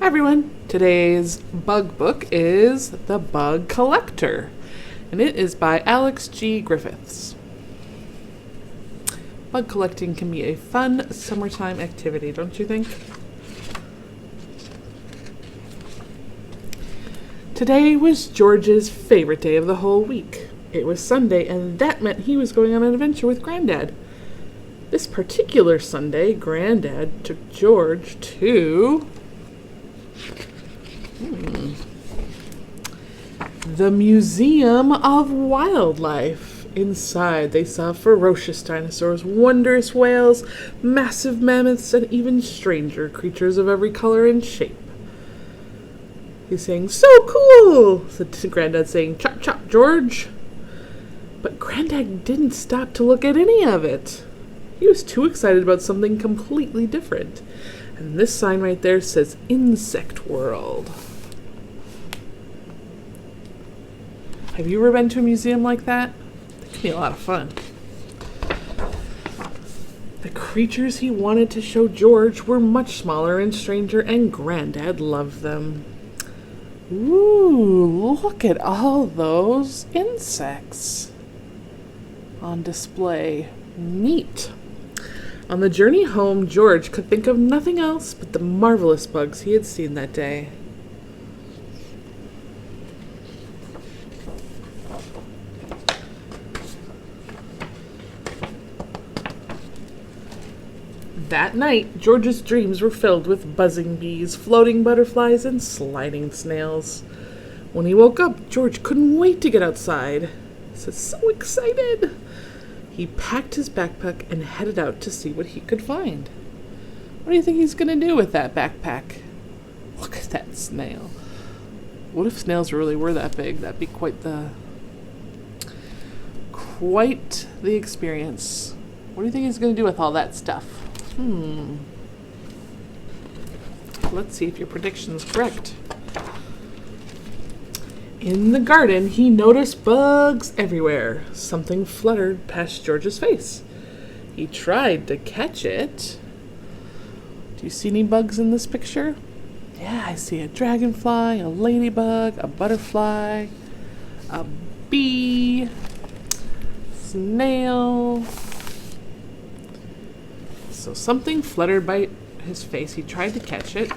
Hi everyone, today's bug book is The Bug Collector, and it is by Alex G. Griffiths. Bug collecting can be a fun summertime activity, don't you think? Today was George's favorite day of the whole week. It was Sunday, and that meant he was going on an adventure with Granddad. This particular Sunday, Granddad took George to the Museum of Wildlife. Inside, they saw ferocious dinosaurs, wondrous whales, massive mammoths, and even stranger creatures of every color and shape. He's saying, "So cool," said Granddad, saying, "Chop, chop, George." But Granddad didn't stop to look at any of it. He was too excited about something completely different. And this sign right there says Insect World. Have you ever been to a museum like that? It can be a lot of fun. The creatures he wanted to show George were much smaller and stranger, and Granddad loved them. Ooh, look at all those insects on display. Neat. On the journey home, George could think of nothing else but the marvelous bugs he had seen that day. That night, George's dreams were filled with buzzing bees, floating butterflies, and sliding snails. When he woke up, George couldn't wait to get outside. He was so excited. He packed his backpack and headed out to see what he could find. What do you think he's going to do with that backpack? Look at that snail. What if snails really were that big? That'd be quite the experience. What do you think he's going to do with all that stuff? Let's see if your prediction's correct. In the garden, he noticed bugs everywhere. Something fluttered past George's face. He tried to catch it. Do you see any bugs in this picture? Yeah, I see a dragonfly, a ladybug, a butterfly, a bee, snail. So something fluttered by his face. He tried to catch it,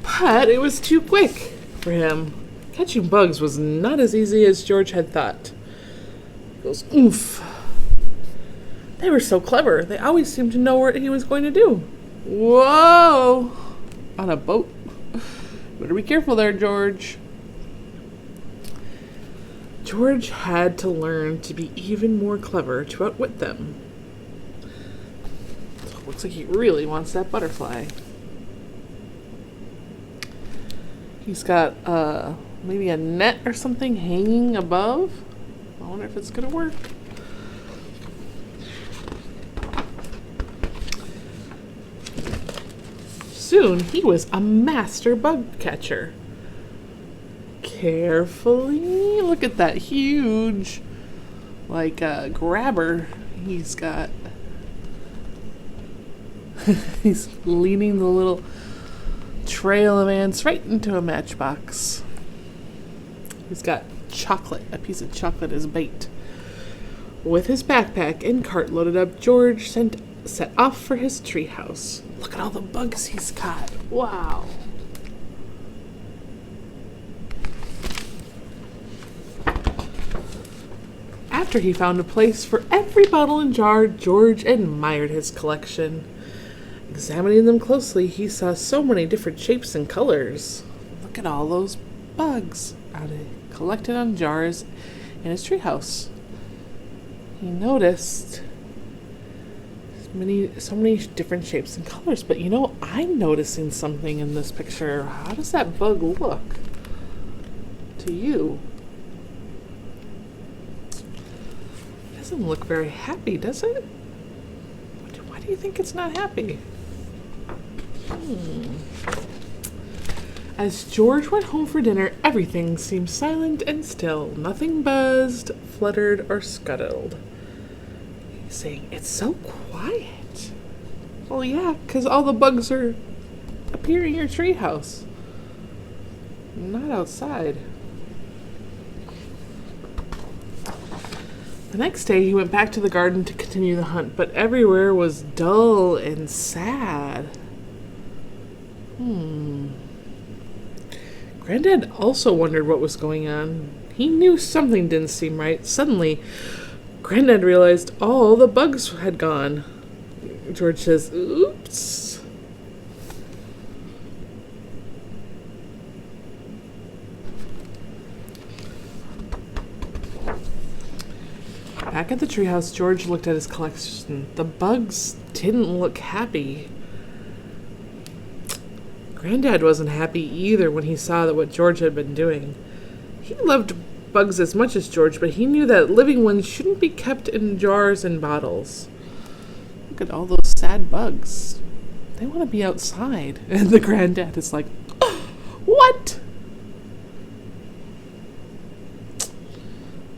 but it was too quick for him. Catching bugs was not as easy as George had thought. He goes, oomph. They were so clever. They always seemed to know what he was going to do. Whoa! On a boat. Better be careful there, George. George had to learn to be even more clever to outwit them. Looks like he really wants that butterfly. He's got maybe a net or something hanging above. I wonder if it's gonna work. Soon he was a master bug catcher. Carefully, look at that huge, grabber he's got. He's leading the little trail of ants right into a matchbox. He's got chocolate, a piece of chocolate as bait. With his backpack and cart loaded up, George set off for his treehouse. Look at all the bugs he's caught. Wow. After he found a place for every bottle and jar, George admired his collection. Examining them closely, he saw so many different shapes and colors. Look at all those bugs collected on jars in his treehouse. He noticed so many different shapes and colors. But I'm noticing something in this picture. How does that bug look to you? It doesn't look very happy, does it? Why do you think it's not happy? As George went home for dinner, everything seemed silent and still. Nothing buzzed, fluttered, or scuttled. He's saying, "It's so quiet." Well, yeah, because all the bugs are appear in your treehouse, not outside. The next day, he went back to the garden to continue the hunt, but everywhere was dull and sad. Granddad also wondered what was going on. He knew something didn't seem right. Suddenly, Granddad realized all the bugs had gone. George says, "Oops." Back at the treehouse, George looked at his collection. The bugs didn't look happy. Granddad wasn't happy either when he saw what George had been doing. He loved bugs as much as George, but he knew that living ones shouldn't be kept in jars and bottles. Look at all those sad bugs. They want to be outside. And the granddad is like, "What?"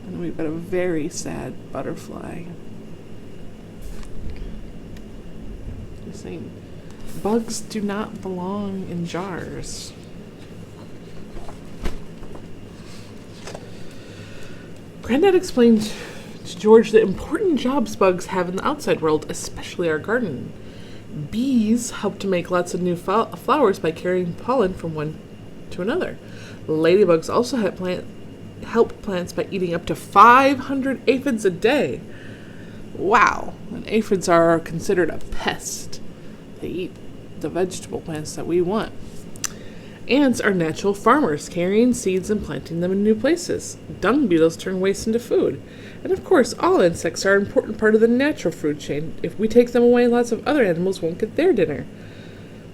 And we've got a very sad butterfly. Just saying, bugs do not belong in jars. Granddad explained to George the important jobs bugs have in the outside world, especially our garden. Bees help to make lots of new flowers by carrying pollen from one to another. Ladybugs also help plants by eating up to 500 aphids a day. Wow, and aphids are considered a pest. They eat the vegetable plants that we want. Ants are natural farmers, carrying seeds and planting them in new places. Dung beetles turn waste into food. And of course, all insects are an important part of the natural food chain. If we take them away, lots of other animals won't get their dinner.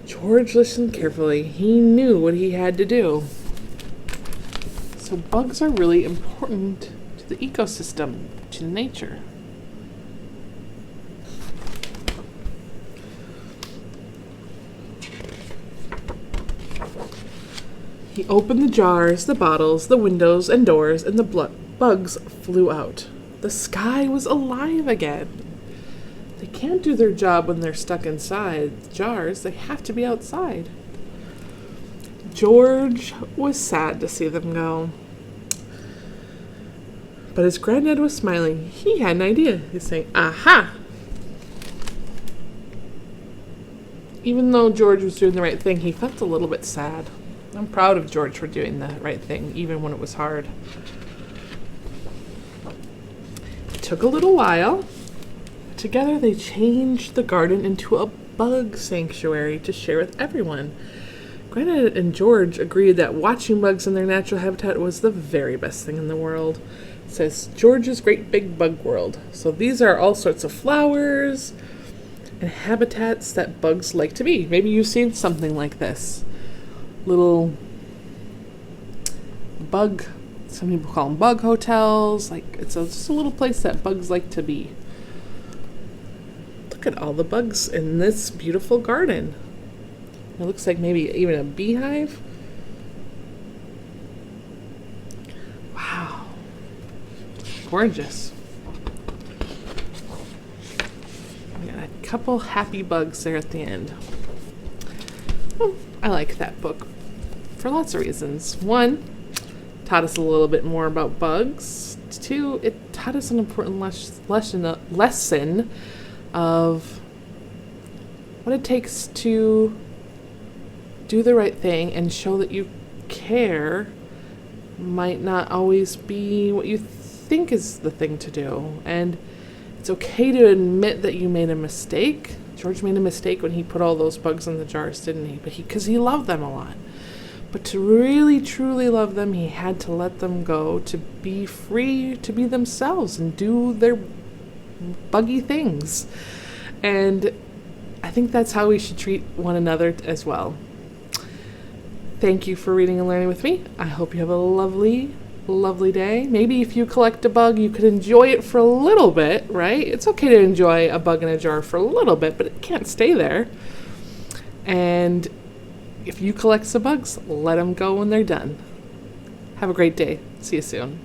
George listened carefully. He knew what he had to do. So bugs are really important to the ecosystem, to nature. He opened the jars, the bottles, the windows and doors, and the bugs flew out. The sky was alive again. They can't do their job when they're stuck inside the jars. They have to be outside. George was sad to see them go. But his granddad was smiling. He had an idea. He's saying, "Aha!" Even though George was doing the right thing, he felt a little bit sad. I'm proud of George for doing the right thing, even when it was hard. It took a little while. Together they changed the garden into a bug sanctuary to share with everyone. Granddad and George agreed that watching bugs in their natural habitat was the very best thing in the world. It says George's Great Big Bug World. So these are all sorts of flowers and habitats that bugs like to be. Maybe you've seen something like this. Little bug, some people call them bug hotels. Like it's just a little place that bugs like to be. Look at all the bugs in this beautiful garden. It looks like maybe even a beehive. Wow. Gorgeous. We got a couple happy bugs there at the end. Oh, I like that book for lots of reasons. One, taught us a little bit more about bugs. Two, it taught us an important lesson of what it takes to do the right thing and show that you care might not always be what you think is the thing to do. And it's okay to admit that you made a mistake. George made a mistake when he put all those bugs in the jars, didn't he? But because he loved them a lot. But to really, truly love them, he had to let them go, to be free to be themselves and do their buggy things. And I think that's how we should treat one another as well. Thank you for reading and learning with me. I hope you have a lovely, lovely day. Maybe if you collect a bug, you could enjoy it for a little bit, right? It's okay to enjoy a bug in a jar for a little bit, but it can't stay there. And if you collect some bugs, let them go when they're done. Have a great day. See you soon.